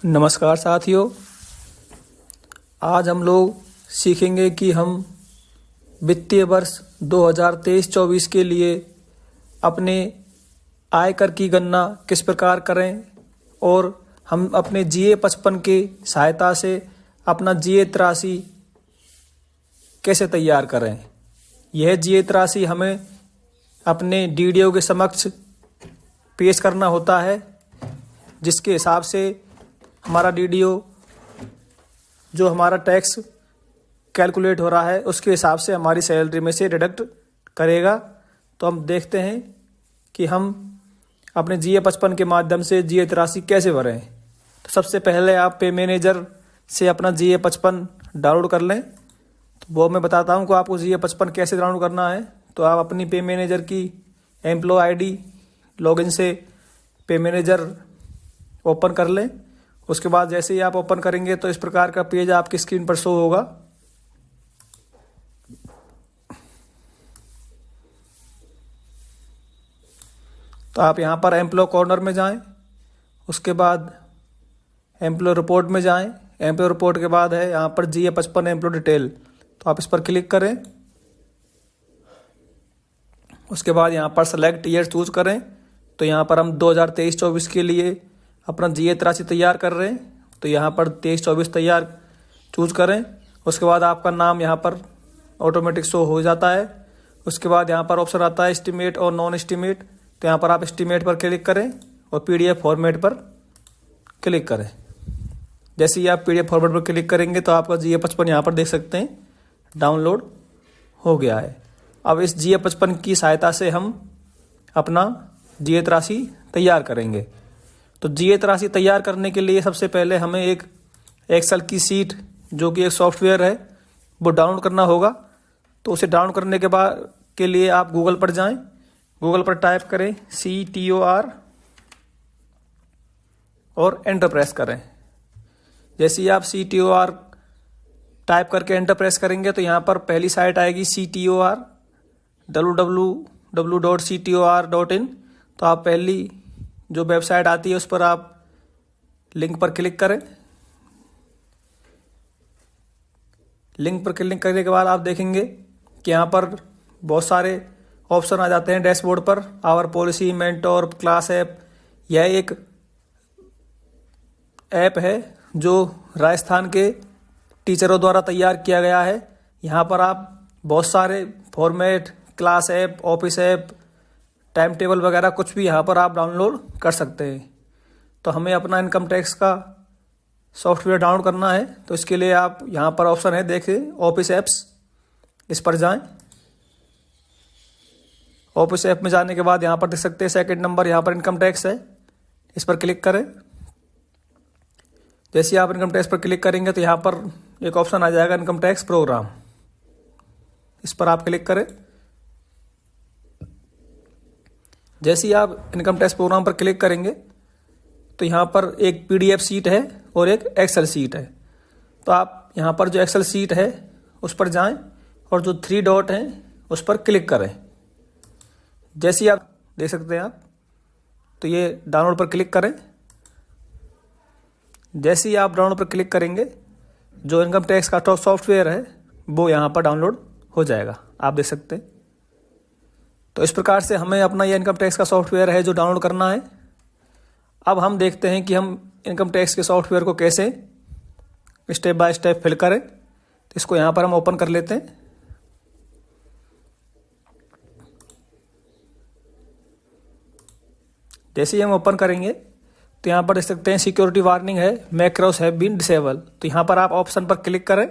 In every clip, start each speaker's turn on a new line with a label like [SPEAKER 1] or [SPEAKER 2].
[SPEAKER 1] नमस्कार साथियों। आज हम लोग सीखेंगे कि हम वित्तीय वर्ष 2023-24 के लिए अपने आयकर की गणना किस प्रकार करें और हम अपने GA 55 की सहायता से अपना GA 83 कैसे तैयार करें। यह GA 83 हमें अपने DDO के समक्ष पेश करना होता है, जिसके हिसाब से हमारा DDO जो हमारा टैक्स कैलकुलेट हो रहा है उसके हिसाब से हमारी सैलरी में से डिडक्ट करेगा। तो हम देखते हैं कि हम अपने GA 55 के माध्यम से GA 83 कैसे भरें। तो सबसे पहले आप पे मैनेजर से अपना GA 55 डाउनलोड कर लें। तो वो मैं बताता हूँ कि आपको GA 55 कैसे डाउनलोड करना है। तो आप अपनी पे मैनेजर की एम्प्लॉय ID लॉगिन से पे मैनेजर ओपन कर लें। उसके बाद जैसे ही आप ओपन करेंगे तो इस प्रकार का पेज आपकी स्क्रीन पर शो होगा। तो आप यहाँ पर एम्प्लॉय कॉर्नर में जाएं, उसके बाद एम्प्लॉय रिपोर्ट में जाएं। एम्प्लॉय रिपोर्ट के बाद है यहाँ पर GA 55 एम्प्लॉय डिटेल, तो आप इस पर क्लिक करें। उसके बाद यहाँ पर सेलेक्ट ईयर चूज करें। तो यहाँ पर हम 2023-24 के लिए अपना GA 83 तैयार कर रहे हैं, तो यहाँ पर 23-24 तैयार चूज करें। उसके बाद आपका नाम यहाँ पर ऑटोमेटिक शो हो जाता है। उसके बाद यहाँ पर ऑप्शन आता है एस्टीमेट और नॉन एस्टीमेट, तो यहाँ पर आप एस्टीमेट पर क्लिक करें और PDF फॉर्मेट पर क्लिक करें। जैसे ही आप PDF फॉर्मेट पर क्लिक करेंगे तो आपका GA 55 यहाँ पर देख सकते हैं डाउनलोड हो गया है। अब इस GA 55 की सहायता से हम अपना GA 83 तैयार करेंगे। तो GA 83 तैयार करने के लिए सबसे पहले हमें एक एक्सेल की सीट जो कि एक सॉफ्टवेयर है वो डाउनलोड करना होगा। तो उसे डाउनलोड करने के लिए आप गूगल पर जाएं। गूगल पर टाइप करें CTOR और एंटर प्रेस करें। जैसे ही आप CTOR टाइप करके एंटर प्रेस करेंगे तो यहाँ पर पहली साइट आएगी CTOR www.ctor.in। तो आप पहली जो वेबसाइट आती है उस पर आप लिंक पर क्लिक करें। लिंक पर क्लिक करने के बाद आप देखेंगे कि यहाँ पर बहुत सारे ऑप्शन आ जाते हैं डैशबोर्ड पर। Our policy, mentor, class app. यह एक ऐप है जो राजस्थान के टीचरों द्वारा तैयार किया गया है। यहाँ पर आप बहुत सारे format, class app, office app, time table वगैरह कुछ भी यहाँ पर आप डाउनलोड कर सकते हैं। तो हमें अपना इनकम टैक्स का सॉफ्टवेयर डाउनलोड करना है, तो इसके लिए आप यहाँ पर ऑप्शन है देखिए ऑफिस ऐप्स, इस पर जाएं। ऑफिस ऐप में जाने के बाद यहाँ पर देख सकते हैं सेकंड नंबर यहाँ पर इनकम टैक्स है, इस पर क्लिक करें। जैसे आप इनकम टैक्स पर क्लिक करेंगे तो यहाँ पर एक ऑप्शन आ जाएगा इनकम टैक्स प्रोग्राम, इस पर आप क्लिक करें। जैसे ही आप इनकम टैक्स प्रोग्राम पर क्लिक करेंगे तो यहाँ पर एक PDF शीट है और एक एक्सेल शीट है। तो आप यहाँ पर जो एक्सेल शीट है उस पर जाएं और जो 3 डॉट हैं उस पर क्लिक करें। जैसे ही आप देख सकते हैं आप, तो ये डाउनलोड पर क्लिक करें। जैसे ही आप डाउनलोड पर क्लिक करेंगे जो इनकम टैक्स का सॉफ्टवेयर है वो यहाँ पर डाउनलोड हो जाएगा, आप देख सकते हैं। तो इस प्रकार से हमें अपना ये इनकम टैक्स का सॉफ्टवेयर है जो डाउनलोड करना है। अब हम देखते हैं कि हम इनकम टैक्स के सॉफ्टवेयर को कैसे स्टेप बाय स्टेप फिल करें। तो इसको यहाँ पर हम ओपन कर लेते हैं। जैसे ही हम ओपन करेंगे तो यहाँ पर देख सकते हैं सिक्योरिटी वार्निंग है, मैक्रोस हैव बीन डिसेबल। तो यहाँ पर आप ऑप्शन पर क्लिक करें,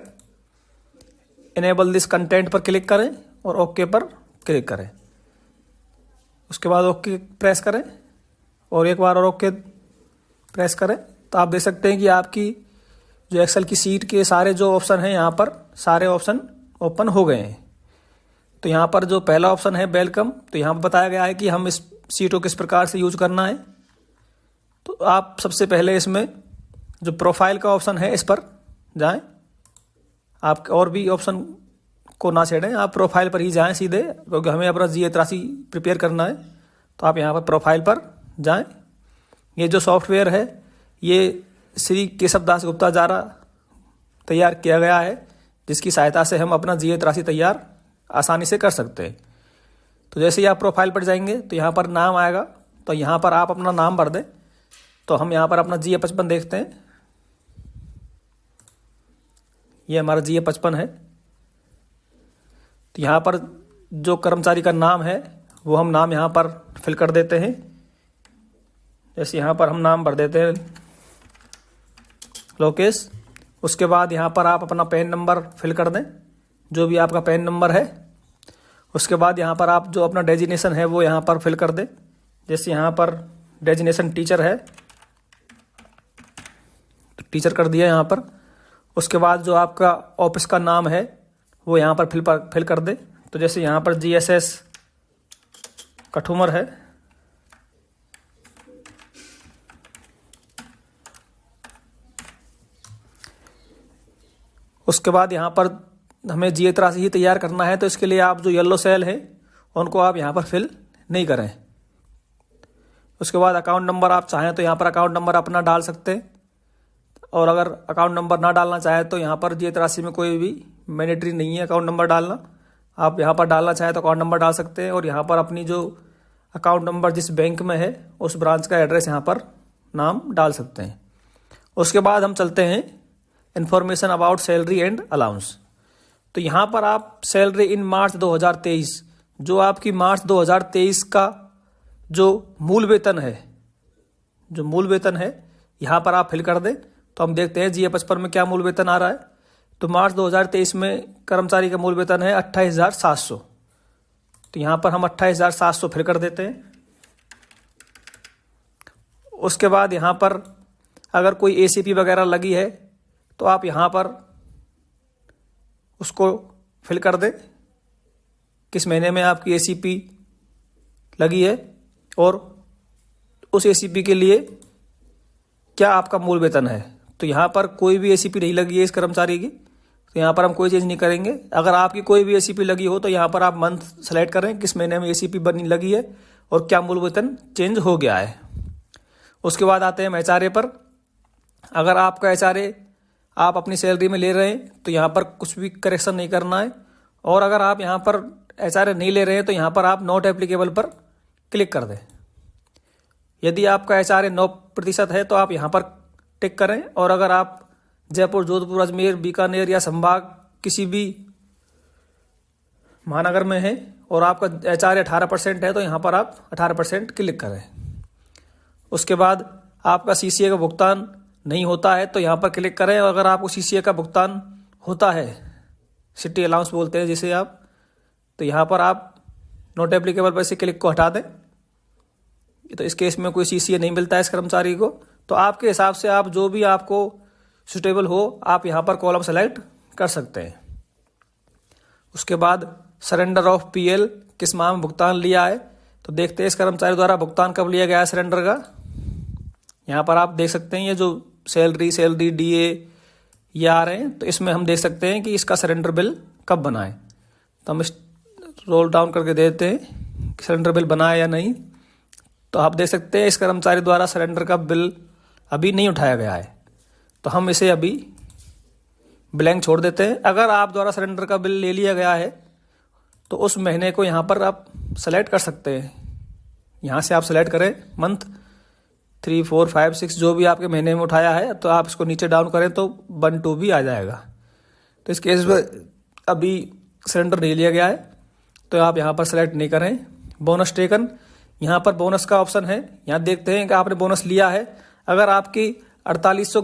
[SPEAKER 1] इनेबल दिस कंटेंट पर क्लिक करें और ओके पर क्लिक करें। उसके बाद ओके प्रेस करें और एक बार और ओके प्रेस करें। तो आप देख सकते हैं कि आपकी जो एक्सेल की सीट के सारे जो ऑप्शन हैं यहाँ पर सारे ऑप्शन ओपन हो गए हैं। तो यहाँ पर जो पहला ऑप्शन है वेलकम, तो यहाँ पर बताया गया है कि हम इस सीट को किस प्रकार से यूज करना है। तो आप सबसे पहले इसमें जो प्रोफाइल का ऑप्शन है इस पर जाएं। आप और भी ऑप्शन को ना छेड़ें, आप प्रोफाइल पर ही जाएं सीधे, क्योंकि हमें अपना GA 83 प्रिपेयर करना है। तो आप यहाँ पर प्रोफाइल पर जाएं। ये जो सॉफ्टवेयर है ये श्री केशव दास गुप्ता द्वारा तैयार किया गया है, जिसकी सहायता से हम अपना जीएत राशि तैयार आसानी से कर सकते हैं। तो जैसे ही आप प्रोफाइल पर जाएंगे तो यहाँ पर नाम आएगा, तो यहाँ पर आप अपना नाम भर दें। तो हम यहाँ पर अपना GA55 देखते हैं, ये हमारा GA55 है। तो यहाँ पर जो कर्मचारी का नाम है वो हम नाम यहाँ पर फिल कर देते हैं। जैसे यहाँ पर हम नाम भर देते हैं लोकेश। उसके बाद यहाँ पर आप अपना पैन नंबर फिल कर दें, जो भी आपका पैन नंबर है। उसके बाद यहाँ पर आप जो अपना डेजिग्नेशन है वो यहाँ पर फिल कर दें। जैसे यहाँ पर डेजिग्नेशन टीचर है तो टीचर कर दिया यहाँ पर। उसके बाद जो आपका ऑफिस का नाम है वो यहाँ पर फिल कर दें। तो जैसे यहाँ पर GSS कठुमर है, उसके बाद यहाँ पर हमें जीएत राशि ही तैयार करना है, तो इसके लिए आप जो येलो सेल है उनको आप यहाँ पर फिल नहीं करें। उसके बाद अकाउंट नंबर आप चाहें तो यहाँ पर अकाउंट नंबर अपना डाल सकते हैं, और अगर अकाउंट नंबर ना डालना चाहें तो यहाँ पर जीएत राशि में कोई भी मैंडेटरी नहीं है अकाउंट नंबर डालना। आप यहाँ पर डालना चाहें तो अकाउंट नंबर डाल सकते हैं, और यहाँ पर अपनी जो अकाउंट नंबर जिस बैंक में है उस ब्रांच का एड्रेस यहाँ पर नाम डाल सकते हैं। उसके बाद हम चलते हैं information about salary and allowance. तो यहाँ पर आप सैलरी इन मार्च 2023, जो आपकी मार्च 2023 का जो मूल वेतन है यहाँ पर आप फिल कर दें। तो हम देखते हैं GA55 में क्या मूल वेतन आ रहा है। तो मार्च 2023 में कर्मचारी का मूल वेतन है 28,700। तो यहाँ पर हम 28,700 फिल कर देते हैं। उसके बाद यहाँ पर अगर कोई ACP वगैरह लगी है तो आप यहाँ पर उसको फिल कर दें, किस महीने में आपकी ACP लगी है और उस ACP के लिए क्या आपका मूल वेतन है। तो यहाँ पर कोई भी ACP नहीं लगी है इस कर्मचारी की, तो यहाँ पर हम कोई चेंज नहीं करेंगे। अगर आपकी कोई भी ACP लगी हो तो यहाँ पर आप मंथ सेलेक्ट करें, किस महीने में ACP बनी लगी है और क्या मूल वेतन चेंज हो गया है। उसके बाद आते हैं HRA पर। अगर आपका HRA आप अपनी सैलरी में ले रहे हैं तो यहाँ पर कुछ भी करेक्शन नहीं करना है, और अगर आप यहाँ पर HRA नहीं ले रहे हैं तो यहाँ पर आप नॉट एप्लीकेबल पर क्लिक कर दें। यदि आपका HRA 9% है तो आप यहाँ पर टिक करें, और अगर आप जयपुर, जोधपुर, अजमेर, बीकानेर या संभाग किसी भी महानगर में है और आपका HRA 18% है तो यहाँ पर आप 18% क्लिक करें। उसके बाद आपका CCA का भुगतान नहीं होता है तो यहाँ पर क्लिक करें, और अगर आपको CCA का भुगतान होता है, सिटी अलाउंस बोलते हैं जिसे आप, तो यहाँ पर आप नॉट एप्लीकेबल पर से क्लिक को हटा दें। तो इस केस में कोई CCA नहीं मिलता है इस कर्मचारी को, तो आपके हिसाब से आप जो भी आपको सुटेबल हो आप यहाँ पर कॉलम सेलेक्ट कर सकते हैं। उसके बाद सरेंडर ऑफ PL, किस माह में भुगतान लिया है। तो देखते हैं इस कर्मचारी द्वारा भुगतान कब लिया गया है सरेंडर का। यहाँ पर आप देख सकते हैं ये जो सैलरी DA ये आ रहे हैं, तो इसमें हम देख सकते हैं कि इसका सरेंडर बिल कब बना है। तो हम इस रोल डाउन करके देते हैं कि सरेंडर बिल बना है या नहीं। तो आप देख सकते हैं इस कर्मचारी द्वारा सरेंडर का बिल अभी नहीं उठाया गया है, तो हम इसे अभी ब्लैंक छोड़ देते हैं। अगर आप द्वारा सरेंडर का बिल ले लिया गया है तो उस महीने को यहाँ पर आप सेलेक्ट कर सकते हैं। यहाँ से आप सेलेक्ट करें मंथ 3, 4, 5, 6 जो भी आपके महीने में उठाया है, तो आप इसको नीचे डाउन करें तो 1, 2 भी आ जाएगा। तो इस केस में अभी सरेंडर नहीं लिया गया है तो आप यहाँ पर सेलेक्ट नहीं करें। बोनस टेकन, यहाँ पर बोनस का ऑप्शन है। यहाँ देखते हैं कि आपने बोनस लिया है। अगर आपकी 4800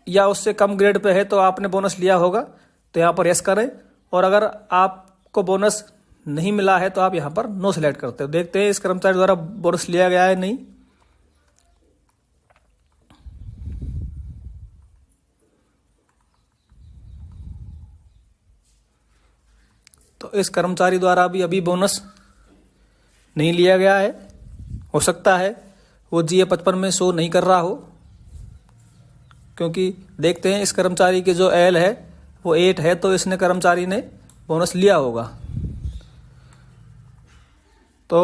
[SPEAKER 1] या उससे कम ग्रेड पे है तो आपने बोनस लिया होगा, तो यहाँ पर यस करें। और अगर आपको बोनस नहीं मिला है तो आप यहाँ पर नो सेलेक्ट करते हो। देखते हैं इस कर्मचारी द्वारा बोनस लिया गया है नहीं। तो इस कर्मचारी द्वारा भी अभी बोनस नहीं लिया गया है। हो सकता है वो GA55 में शो नहीं कर रहा हो, क्योंकि देखते हैं इस कर्मचारी की जो एल है वो 8 है, तो इसने कर्मचारी ने बोनस लिया होगा। तो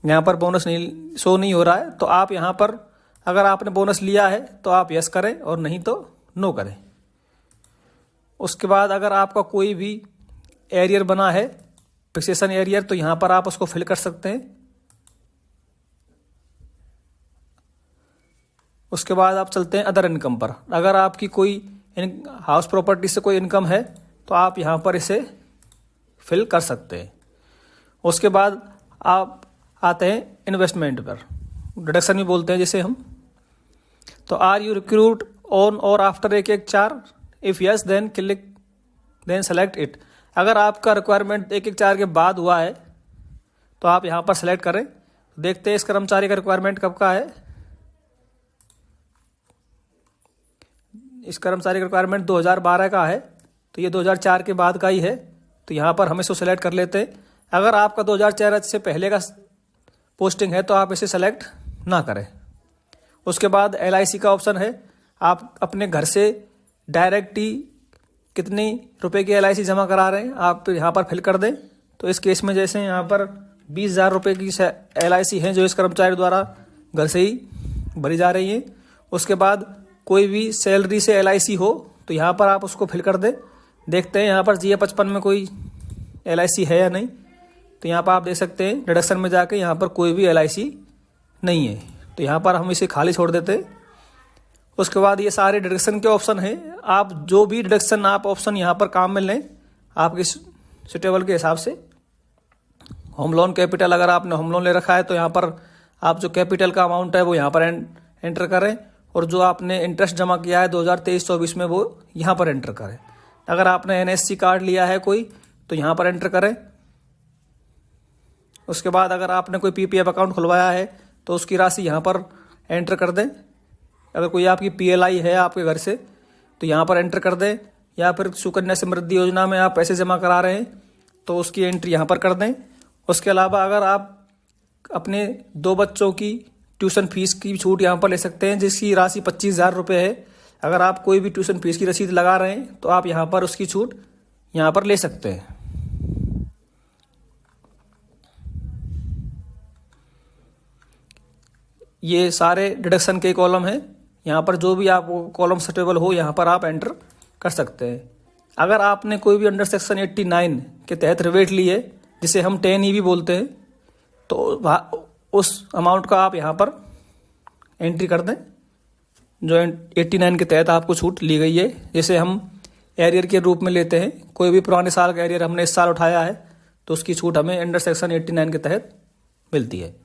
[SPEAKER 1] यहाँ पर बोनस नहीं शो नहीं हो रहा है, तो आप यहाँ पर अगर आपने बोनस लिया है तो आप यस करें और नहीं तो नो करें। उसके बाद अगर आपका कोई भी एरियर बना है, फिक्सेशन एरियर, तो यहाँ पर आप उसको फिल कर सकते हैं। उसके बाद आप चलते हैं अदर इनकम पर। अगर आपकी कोई हाउस प्रॉपर्टी से कोई इनकम है तो आप यहाँ पर इसे फिल कर सकते हैं। उसके बाद आप आते हैं इन्वेस्टमेंट पर, डिडक्शन भी बोलते हैं जिसे हम। तो are you recruit on or after 114? If yes then click then select it. अगर आपका रिक्वायरमेंट 114 के बाद हुआ है तो आप यहाँ पर सेलेक्ट करें। देखते हैं इस कर्मचारी का रिक्वायरमेंट कब का है। इस कर्मचारी का रिक्वायरमेंट 2012 का है, तो ये 2004 के बाद का ही है, तो यहाँ पर हम इसको सेलेक्ट कर लेते हैं। अगर आपका 2004 से पहले का पोस्टिंग है तो आप इसे सेलेक्ट ना करें। उसके बाद LIC का ऑप्शन है। आप अपने घर से डायरेक्ट ही कितने रुपए की LIC जमा करा रहे हैं आप यहाँ पर फिल कर दें। तो इस केस में जैसे यहाँ पर 20,000 रुपये की LIC हैं जो इस कर्मचारी द्वारा घर से ही भरी जा रही है। उसके बाद कोई भी सैलरी से LIC हो तो यहाँ पर आप उसको फिल कर दें। देखते हैं यहाँ पर GA 55 में कोई LIC है या नहीं। तो यहाँ पर आप देख सकते हैं डिडक्शन में जाके यहाँ पर कोई भी LIC नहीं है, तो यहाँ पर हम इसे खाली छोड़ देते हैं। उसके बाद ये सारे डिडक्शन के ऑप्शन हैं। आप जो भी डिडक्शन आप ऑप्शन यहाँ पर काम में लें आपके सुटेबल के हिसाब से। होम लोन कैपिटल, अगर आपने होम लोन ले रखा है तो यहाँ पर आप जो कैपिटल का अमाउंट है वो यहाँ पर एंटर करें, और जो आपने इंटरेस्ट जमा किया है 2023-24 में वो यहाँ पर एंटर करें। अगर आपने NSC कार्ड लिया है कोई तो यहाँ पर एंटर करें। उसके बाद अगर आपने कोई PPF अकाउंट खुलवाया है तो उसकी राशि यहाँ पर एंटर कर दें। अगर कोई आपकी PLI है आपके घर से तो यहाँ पर एंटर कर दें, या फिर सुकन्या समृद्धि योजना में आप पैसे जमा करा रहे हैं तो उसकी एंट्री यहाँ पर कर दें। उसके अलावा अगर आप अपने 2 बच्चों की ट्यूशन फीस की छूट यहाँ पर ले सकते हैं जिसकी राशि 25,000 रुपये है। अगर आप कोई भी ट्यूशन फीस की रसीद लगा रहे हैं तो आप यहाँ पर उसकी छूट यहाँ पर ले सकते हैं। ये सारे डिडक्शन के कॉलम हैं। यहाँ पर जो भी आपको कॉलम सूटेबल हो यहाँ पर आप एंटर कर सकते हैं। अगर आपने कोई भी अंडर सेक्शन 89 के तहत रिबेट ली है जिसे हम 10E भी बोलते हैं, तो उस अमाउंट का आप यहाँ पर एंट्री कर दें जो 89 के तहत आपको छूट ली गई है। जैसे हम एरियर के रूप में लेते हैं, कोई भी पुराने साल का एरियर हमने इस साल उठाया है तो उसकी छूट हमें अंडर सेक्शन 89 के तहत मिलती है।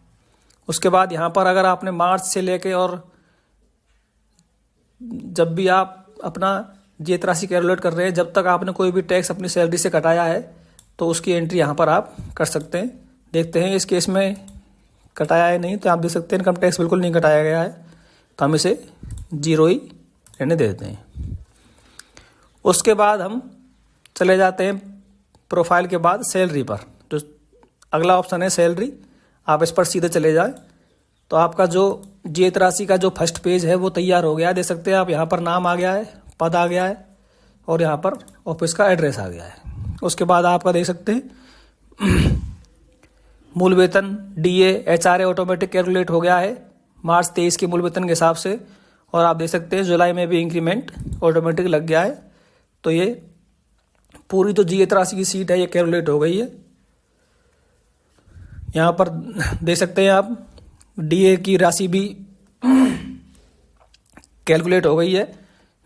[SPEAKER 1] उसके बाद यहाँ पर अगर आपने मार्च से लेके और जब भी आप अपना जेत राशि कैलकुलेट कर रहे हैं, जब तक आपने कोई भी टैक्स अपनी सैलरी से कटाया है तो उसकी एंट्री यहाँ पर आप कर सकते हैं। देखते हैं इस केस में कटाया है नहीं, तो आप देख सकते हैं इनकम टैक्स बिल्कुल नहीं कटाया गया है, तो हम इसे 0 ही रहने दे देते हैं। उसके बाद हम चले जाते हैं प्रोफाइल के बाद सैलरी पर। जो अगला ऑप्शन है सैलरी, आप इस पर सीधे चले जाएं तो आपका जो जेत राशि का जो फर्स्ट पेज है वो तैयार हो गया है। देख सकते हैं आप यहाँ पर नाम आ गया है, पद आ गया है और यहाँ पर ऑफिस का एड्रेस आ गया है। उसके बाद आपका देख सकते हैं मूल वेतन DA HRA ऑटोमेटिक कैलकुलेट हो गया है मार्च 23 के मूल वेतन के हिसाब से, और आप देख सकते हैं जुलाई में भी इंक्रीमेंट ऑटोमेटिक लग गया है। तो ये पूरी जो जेत राशि की सीट है ये कैलकुलेट हो गई है। यहाँ पर देख सकते हैं आप DA की राशि भी कैलकुलेट हो गई है।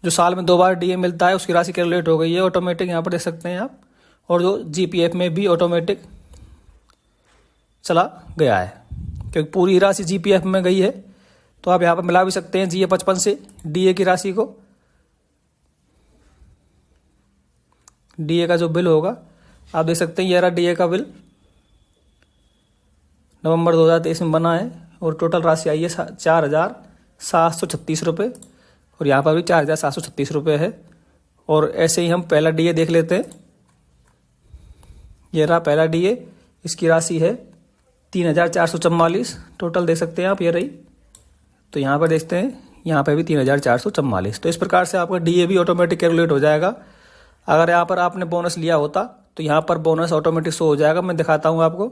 [SPEAKER 1] जो साल में 2 बार DA मिलता है उसकी राशि कैलकुलेट हो गई है ऑटोमेटिक, यहाँ पर देख सकते हैं आप। और जो GPF में भी ऑटोमेटिक चला गया है क्योंकि पूरी राशि GPF में गई है। तो आप यहाँ पर मिला भी सकते हैं GA 55 से DA की राशि को। DA का जो बिल होगा आप देख सकते हैं, ये रहा DA का बिल नवंबर 2023 में बना है और टोटल राशि आई है 4,736 रुपये, और यहाँ पर भी 4,736 रुपये है। और ऐसे ही हम पहला DA देख लेते हैं। ये रहा पहला DA, इसकी राशि है 3,444, टोटल देख सकते हैं आप, ये रही। तो यहाँ पर देखते हैं, यहाँ पर भी 3,444। तो इस प्रकार से आपका DA भी ऑटोमेटिक कैलकुलेट हो जाएगा। अगर यहाँ पर आपने बोनस लिया होता तो यहाँ पर बोनस ऑटोमेटिक शो हो जाएगा। मैं दिखाता हूँ आपको।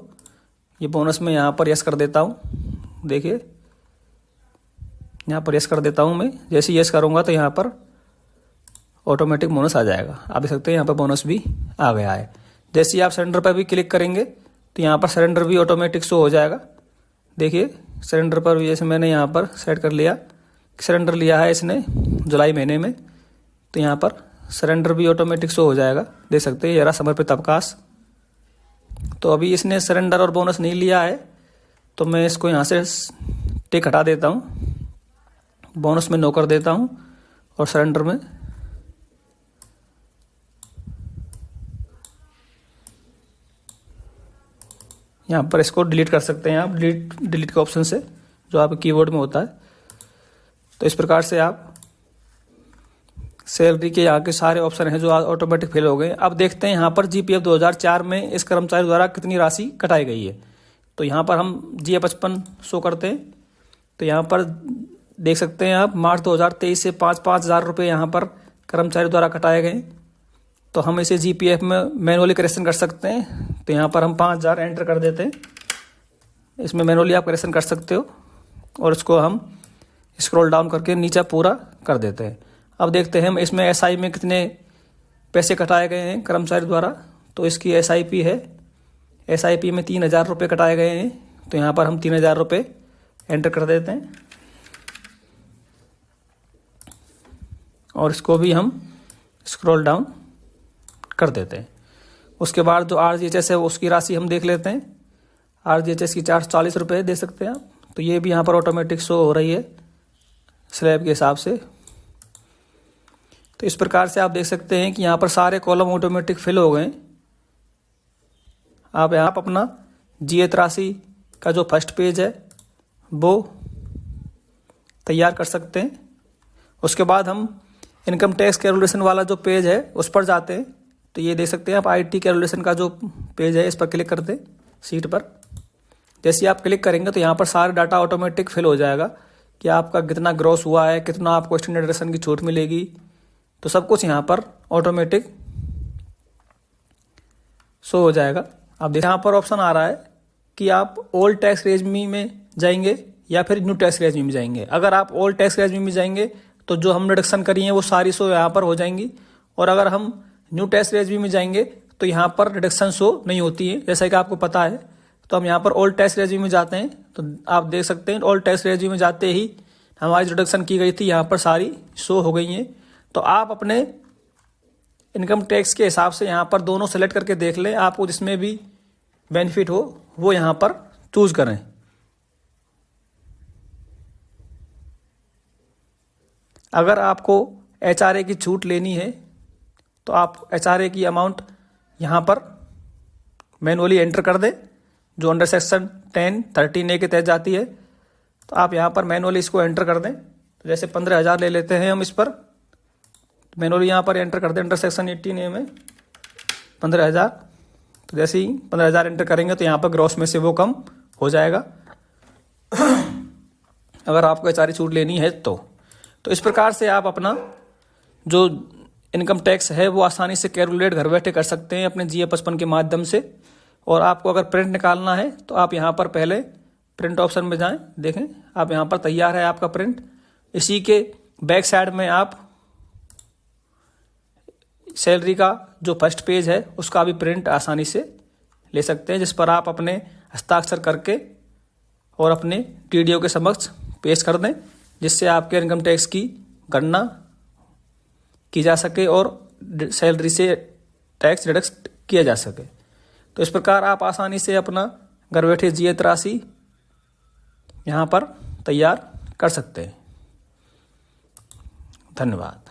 [SPEAKER 1] ये बोनस में यहाँ पर यस कर देता हूँ। देखिए यहाँ पर यस कर देता हूँ मैं। जैसे यस करूँगा तो यहाँ पर ऑटोमेटिक बोनस आ जाएगा। आप देख सकते हैं यहाँ पर बोनस भी आ गया है। जैसे ही आप सरेंडर पर भी क्लिक करेंगे तो यहाँ पर सरेंडर भी ऑटोमेटिक शो हो जाएगा। देखिए सरेंडर पर भी जैसे मैंने यहाँ पर सेट कर लिया, सरेंडर लिया है इसने जुलाई महीने में, तो यहाँ पर सरेंडर भी ऑटोमेटिक शो हो जाएगा। देख सकते हैं ये रहा समर्पित अवकाश। तो अभी इसने सरेंडर और बोनस नहीं लिया है तो मैं इसको यहाँ से टिक हटा देता हूँ, बोनस में नो कर देता हूँ और सरेंडर में यहाँ पर इसको डिलीट कर सकते हैं आप डिलीट के ऑप्शन से, जो आपके कीबोर्ड में होता है। तो इस प्रकार से आप सैलरी के यहाँ के सारे ऑप्शन हैं जो ऑटोमेटिक फिल हो गए। अब देखते हैं यहाँ पर जीपीएफ 2004 में इस कर्मचारी द्वारा कितनी राशि कटाई गई है। तो यहाँ पर हम जीए 55 शो करते हैं तो यहाँ पर देख सकते हैं आप मार्च 2023 से 5-5 हज़ार रुपये यहाँ पर कर्मचारी द्वारा कटाए गए। तो हम इसे जीपीएफ में मैनुअली करेक्शन कर सकते हैं। तो यहाँ पर हम 5,000 एंटर कर देते हैं। इसमें मैनुअली आप करेक्शन कर सकते हो और इसको हम स्क्रॉल डाउन करके नीचे पूरा कर देते हैं। अब देखते हैं हम इसमें एसआई में कितने पैसे कटाए गए हैं कर्मचारी द्वारा। तो इसकी एसआईपी है, एसआईपी में 3,000 रुपये कटाए गए हैं। तो यहाँ पर हम 3,000 रुपये एंटर कर देते हैं और इसको भी हम स्क्रॉल डाउन कर देते हैं। उसके बाद जो आरजीएचएस है उसकी राशि हम देख लेते हैं। आरजीएचएस की 440 रुपये दे सकते हैं आप। तो ये भी यहाँ पर ऑटोमेटिक शो हो रही है स्लैब के हिसाब से। तो इस प्रकार से आप देख सकते हैं कि यहाँ पर सारे कॉलम ऑटोमेटिक फिल हो गए। आप यहाँ पर अपना जीएत राशि का जो फर्स्ट पेज है वो तैयार कर सकते हैं। उसके बाद हम इनकम टैक्स कैलकुलेशन वाला जो पेज है उस पर जाते हैं। तो ये देख सकते हैं आप आईटी कैलकुलेशन का जो पेज है इस पर क्लिक करते सीट पर। जैसे ही आप क्लिक करेंगे तो यहाँ पर सारा डाटा ऑटोमेटिक फिल हो जाएगा कि आपका कितना ग्रॉस हुआ है, कितना आपको स्टैंडर्ड डिडक्शन की छूट मिलेगी। तो सब कुछ यहाँ पर ऑटोमेटिक शो हो जाएगा। अब देखिए यहाँ पर ऑप्शन आ रहा है कि आप ओल्ड टैक्स रेजिम में जाएंगे या फिर न्यू टैक्स रेजिम में जाएंगे। अगर आप ओल्ड टैक्स रेजिम में जाएंगे तो जो हम डिडक्शन करी है वो सारी शो यहाँ पर हो जाएंगी, और अगर हम न्यू टैक्स रेजिम में जाएंगे तो यहाँ पर डिडक्शन शो नहीं होती है, जैसा कि आपको पता है। तो हम यहाँ पर ओल्ड टैक्स रेजिम में जाते हैं तो आप देख सकते हैं ओल्ड टैक्स रेजिम में जाते ही हमारी डिडक्शन की गई थी यहाँ पर सारी शो हो गई हैं। तो आप अपने इनकम टैक्स के हिसाब से यहाँ पर दोनों सेलेक्ट करके देख लें, आपको जिसमें भी बेनिफिट हो वो यहाँ पर चूज करें। अगर आपको एचआरए की छूट लेनी है तो आप एचआरए की अमाउंट यहाँ पर मैनुअली एंटर कर दें, जो अंडर सेक्शन 10(13)(a) के तहत जाती है। तो आप यहाँ पर मैनुअली इसको एंटर कर दें। तो जैसे 15,000 ले लेते हैं हम इस पर, मैनुअली यहाँ पर एंटर कर दें अंडर सेक्शन 18(a) में 15,000। तो जैसे ही 15,000 एंटर करेंगे तो यहाँ पर ग्रॉस में से वो कम हो जाएगा अगर आपको एचआरए छूट लेनी है तो इस प्रकार से आप अपना जो इनकम टैक्स है वो आसानी से कैलकुलेट घर बैठे कर सकते हैं अपने जीए 55 के माध्यम से। और आपको अगर प्रिंट निकालना है तो आप यहाँ पर पहले प्रिंट ऑप्शन में जाएं। देखें आप यहाँ पर तैयार है आपका प्रिंट। इसी के बैक साइड में आप सैलरी का जो फर्स्ट पेज है उसका भी प्रिंट आसानी से ले सकते हैं, जिस पर आप अपने हस्ताक्षर करके और अपने टीडीओ के समक्ष पेश कर दें, जिससे आपके इनकम टैक्स की गणना की जा सके और सैलरी से टैक्स डिडक्ट किया जा सके। तो इस प्रकार आप आसानी से अपना घर बैठे जीएत राशि यहाँ पर तैयार कर सकते हैं। धन्यवाद।